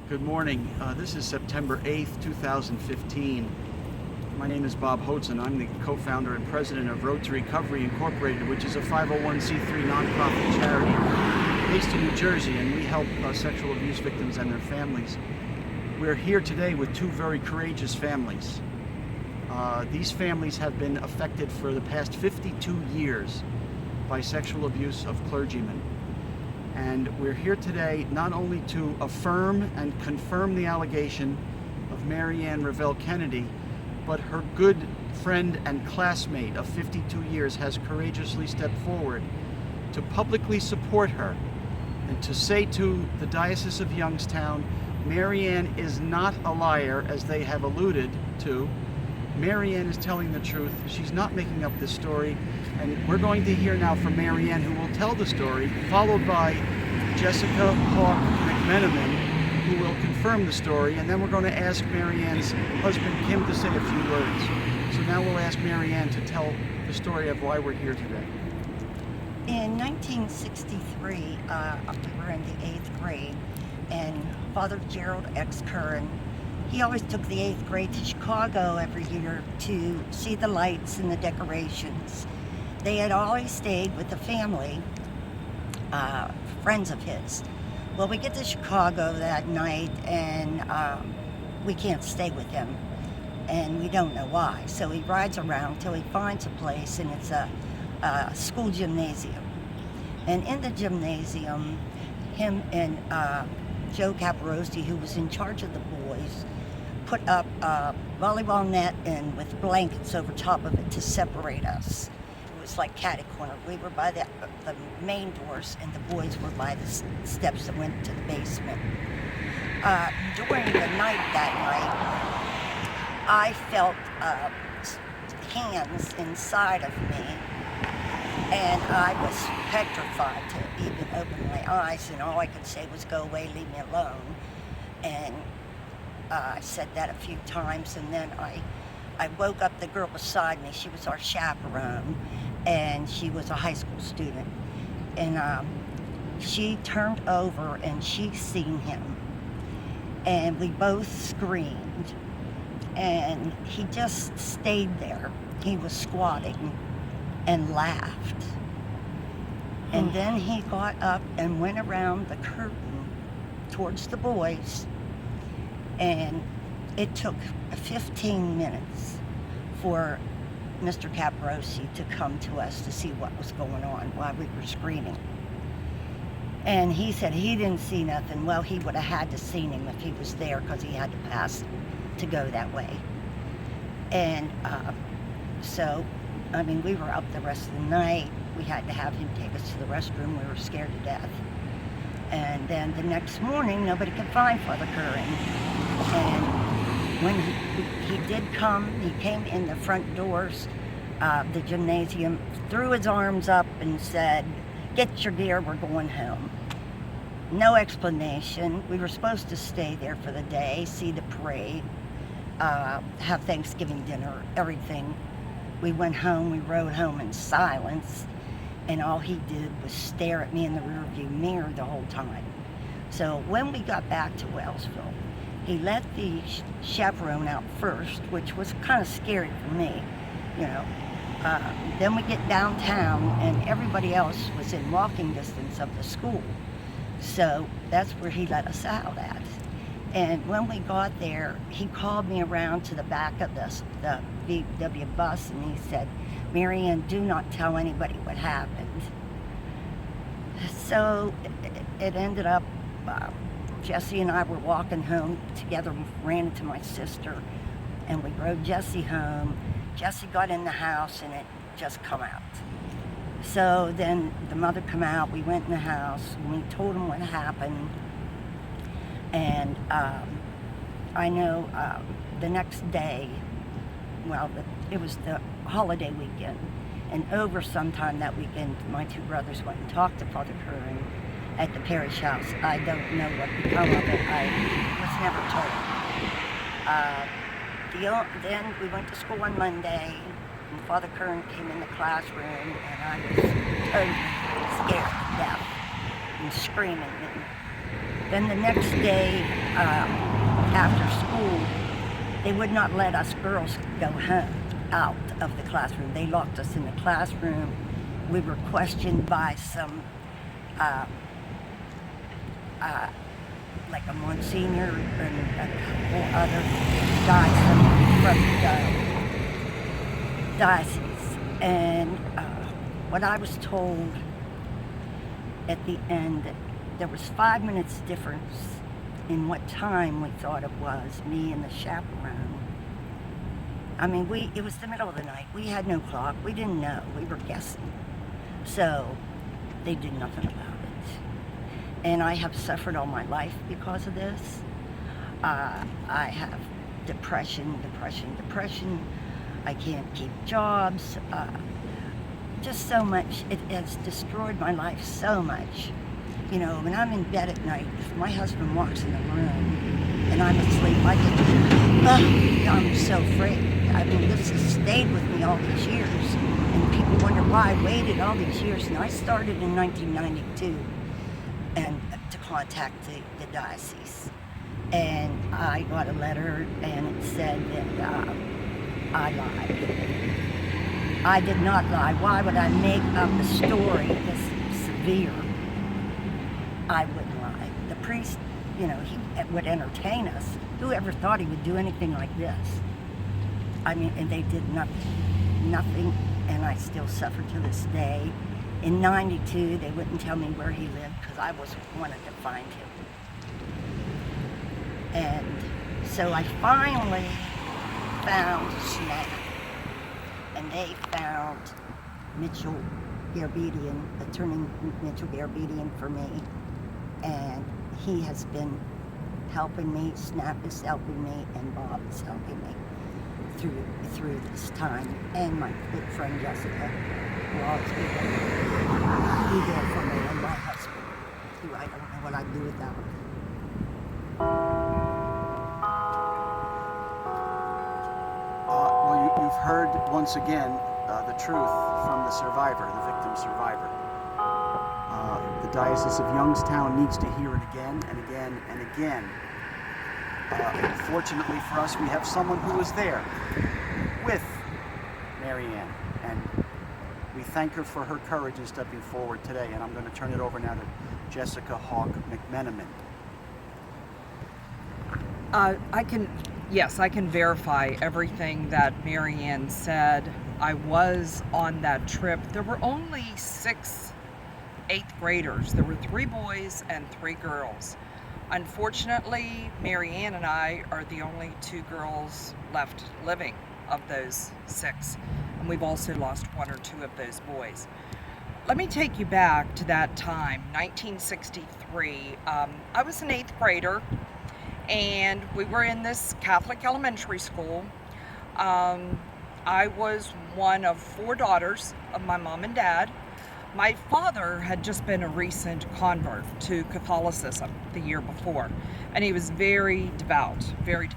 Good morning. This is September 8th, 2015. My name is Bob Hotzen. I'm the co-founder and president of Road to Recovery Incorporated, which is a 501c3 nonprofit charity based in New Jersey, and we help sexual abuse victims and their families. We're here today with two very courageous families. These families have been affected for the past 52 years by sexual abuse of clergymen. And we're here today not only to affirm and confirm the allegation of Mary Ann Rivelle Kennedy, but her good friend and classmate of 52 years has courageously stepped forward to publicly support her and to say to the Diocese of Youngstown, Mary Ann is not a liar, as they have alluded to. Mary Ann is telling the truth. She's not making up this story. And we're going to hear now from Mary Ann, who will tell the story, followed by Jessica Hawk McMenamin, who will confirm the story. And then we're going to ask Mary Ann's husband, Kim, to say a few words. So now we'll ask Mary Ann to tell the story of why we're here today. In 1963, we were in the 8th grade, and Father Gerald X. Curran, he always took the 8th grade to Chicago every year to see the lights and the decorations. They had always stayed with the family, friends of his. Well, we get to Chicago that night, and we can't stay with him, and we don't know why. So he rides around till he finds a place, and it's a school gymnasium. And in the gymnasium, him and Joe Caparosi, who was in charge of the boys, put up a volleyball net and with blankets over top of it to separate us. It was like catty corner. We were by the main doors, and the boys were by the steps that went to the basement. During the night that night, I felt hands inside of me, and I was petrified to even open my eyes, and all I could say was, "Go away, leave me alone." And I said that a few times, and then I woke up the girl beside me. She was our chaperone, and she was a high school student. And she turned over, and she seen him. And we both screamed, and he just stayed there. He was squatting and laughed. And then he got up and went around the curtain towards the boys. And it took 15 minutes for Mr. Caparosi to come to us to see what was going on while we were screaming. And he said he didn't see nothing. Well, he would have had to seen him if he was there, because he had to pass to go that way. And we were up the rest of the night. We had to have him take us to the restroom. We were scared to death. And then the next morning, nobody could find Father Curran. And when he did come, he came in the front doors of the gymnasium, threw his arms up and said, "Get your gear, we're going home." No explanation. We were supposed to stay there for the day, see the parade, have Thanksgiving dinner, everything. We went home, we rode home in silence, and all he did was stare at me in the rearview mirror the whole time. So when we got back to Wellsville, he let the chaperone out first, which was kind of scary for me, you know. Then we get downtown, and everybody else was in walking distance of the school. So that's where he let us out at. And when we got there, he called me around to the back of the VW bus, and he said, "Mary Ann, do not tell anybody what happened." So it ended up, Jesse and I were walking home together. We ran into my sister, and we rode Jesse home. Jesse got in the house, and it just come out. So then the mother come out, we went in the house, and we told him what happened. And I know the next day, it was the holiday weekend, and over sometime that weekend, my two brothers went and talked to Father Curran at the parish house. I don't know what become of it. I was never told. Then we went to school on Monday, and Father Curran came in the classroom, and I was totally scared to death and screaming. And Then the next day, after school, they would not let us girls go home out of the classroom. They locked us in the classroom. We were questioned by some, like a Monsignor and a couple other guys from the diocese. And what I was told at the end, there was 5 minutes difference in what time we thought it was, me and the chaperone. I mean, it was the middle of the night. We had no clock. We didn't know. We were guessing. So they did nothing about it. And I have suffered all my life because of this. I have depression. I can't keep jobs. Just so much. It has destroyed my life so much. You know, when I'm in bed at night, if my husband walks in the room and I'm asleep, I'm so afraid. I mean, this has stayed with me all these years. And people wonder why I waited all these years. And I started in 1992 and to contact the diocese. And I got a letter and it said that I lied. I did not lie. Why would I make up a story this severe? I wouldn't lie. The priest, you know, he would entertain us. Whoever thought he would do anything like this? I mean, and they did nothing, and I still suffer to this day. In '92, they wouldn't tell me where he lived because I wanted to find him. And so I finally found SNAP, and they found Mitchell Garabedian, Attorney Mitchell Garabedian for me. And he has been helping me, SNAP is helping me, and Bob is helping me through this time. And my good friend Jessica, who always be there for me, and my husband, who I don't know what I'd do without. Well, you've heard once again the truth from the survivor, the victim survivor. The Diocese of Youngstown needs to hear it again and again and again. Fortunately for us, we have someone who was there with Mary Ann, and we thank her for her courage in stepping forward today. And I'm going to turn it over now to Jessica Hawk McMenamin. I can verify everything that Mary Ann said. I was on that trip. There were only 6 8th graders. There were 3 boys and 3 girls. Unfortunately, Mary Ann and I are the only 2 girls left living of those 6. And we've also lost 1 or 2 of those boys. Let me take you back to that time, 1963. I was an 8th grader, and we were in this Catholic elementary school. I was one of 4 daughters of my mom and dad. My father had just been a recent convert to Catholicism the year before, and he was very devout, very,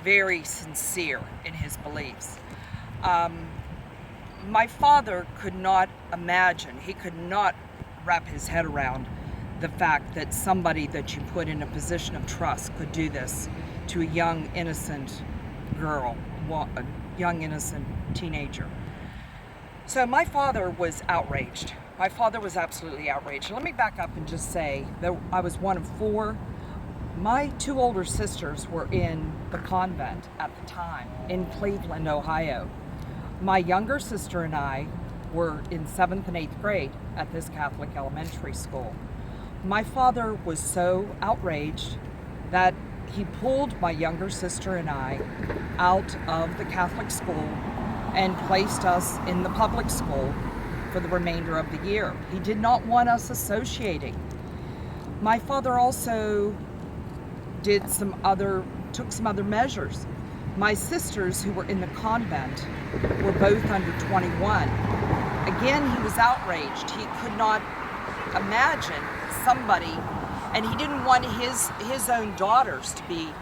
very sincere in his beliefs. My father could not imagine, he could not wrap his head around the fact that somebody that you put in a position of trust could do this to a young, innocent girl, a young, innocent teenager. So my father was outraged. My father was absolutely outraged. Let me back up and just say that I was one of 4. My 2 older sisters were in the convent at the time in Cleveland, Ohio. My younger sister and I were in 7th and 8th grade at this Catholic elementary school. My father was so outraged that he pulled my younger sister and I out of the Catholic school and placed us in the public school for the remainder of the year. He did not want us associating. My father also took some other measures. My sisters, who were in the convent, were both under 21. Again, he was outraged. He could not imagine somebody, and he didn't want his own daughters to be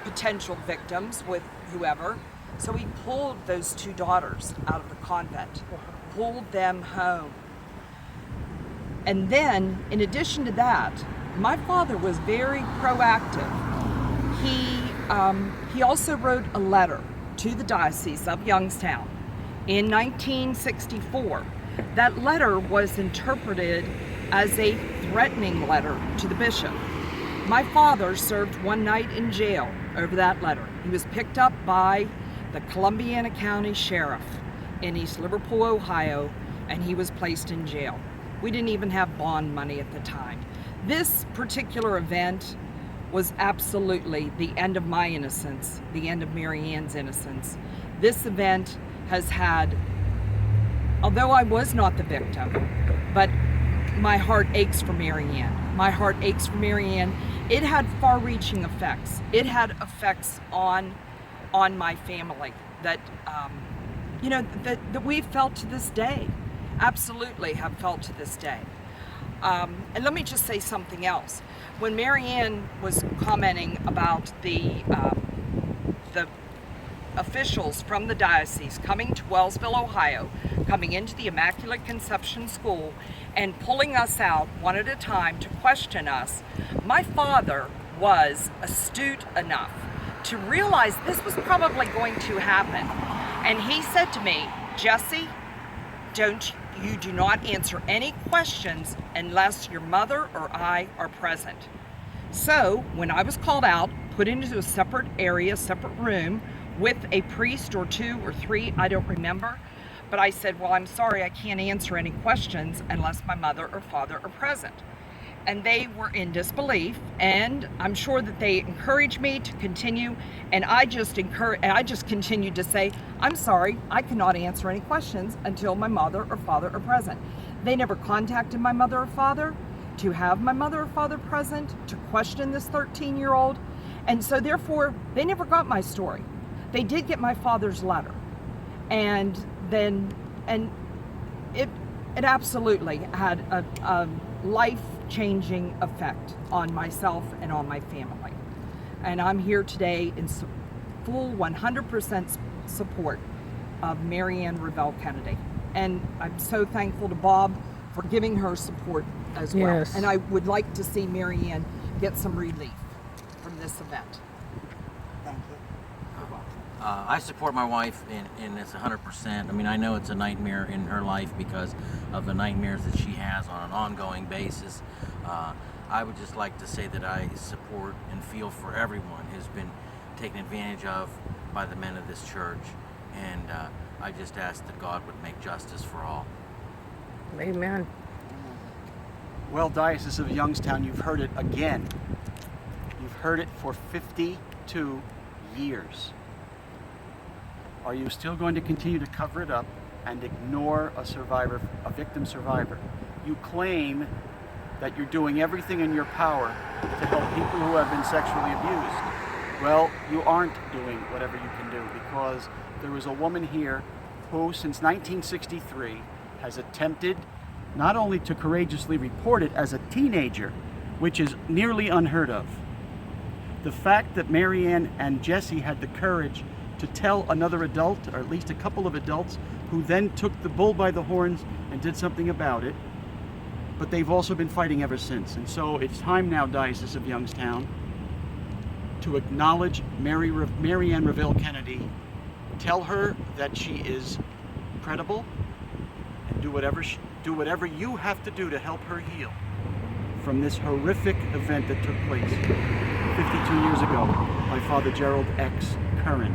potential victims with whoever. So he pulled those 2 daughters out of the convent, pulled them home. And then, in addition to that, my father was very proactive. He also wrote a letter to the Diocese of Youngstown in 1964. That letter was interpreted as a threatening letter to the bishop. My father served one night in jail over that letter. He was picked up by the Columbiana County Sheriff in East Liverpool, Ohio, and he was placed in jail. We didn't even have bond money at the time. This particular event was absolutely the end of my innocence, the end of Mary Ann's innocence. This event has had, although I was not the victim, but my heart aches for Mary Ann. My heart aches for Mary Ann. It had far-reaching effects. It had effects on my family that, that we've felt to this day. Absolutely have felt to this day. And let me just say something else. When Mary Ann was commenting about the officials from the diocese coming to Wellsville, Ohio, coming into the Immaculate Conception School and pulling us out one at a time to question us, my father was astute enough to realize this was probably going to happen. And he said to me, "Jessie, you do not answer any questions unless your mother or I are present." So when I was called out, put into a separate area, separate room with a priest or two or three, I don't remember, but I said, "Well, I'm sorry, I can't answer any questions unless my mother or father are present." And they were in disbelief, and I'm sure that they encouraged me to continue, and I just continued to say, "I'm sorry, I cannot answer any questions until my mother or father are present." They never contacted my mother or father to have my mother or father present to question this 13-year-old, and so therefore they never got my story. They did get my father's letter, and it absolutely had a life-changing effect on myself and on my family. And I'm here today in full 100% support of Mary Ann Rivelle Kennedy. And I'm so thankful to Bob for giving her support as well. Yes. And I would like to see Mary Ann get some relief from this event. Thank you. I support my wife in this 100%. I mean, I know it's a nightmare in her life because of the nightmares that she has on an ongoing basis. I would just like to say that I support and feel for everyone who's been taken advantage of by the men of this church. And I just ask that God would make justice for all. Amen. Well, Diocese of Youngstown, you've heard it again. You've heard it for 52 years. Are you still going to continue to cover it up and ignore a victim survivor? You claim that you're doing everything in your power to help people who have been sexually abused. Well, you aren't doing whatever you can do, because there is a woman here who, since 1963, has attempted not only to courageously report it as a teenager, which is nearly unheard of. The fact that Mary Ann and Jessie had the courage to tell another adult, or at least a couple of adults, who then took the bull by the horns and did something about it. But they've also been fighting ever since. And so it's time now, Diocese of Youngstown, to acknowledge Mary Ann Rivelle Kennedy, tell her that she is credible, and do whatever you have to do to help her heal from this horrific event that took place 52 years ago by Father Gerald X. Curran.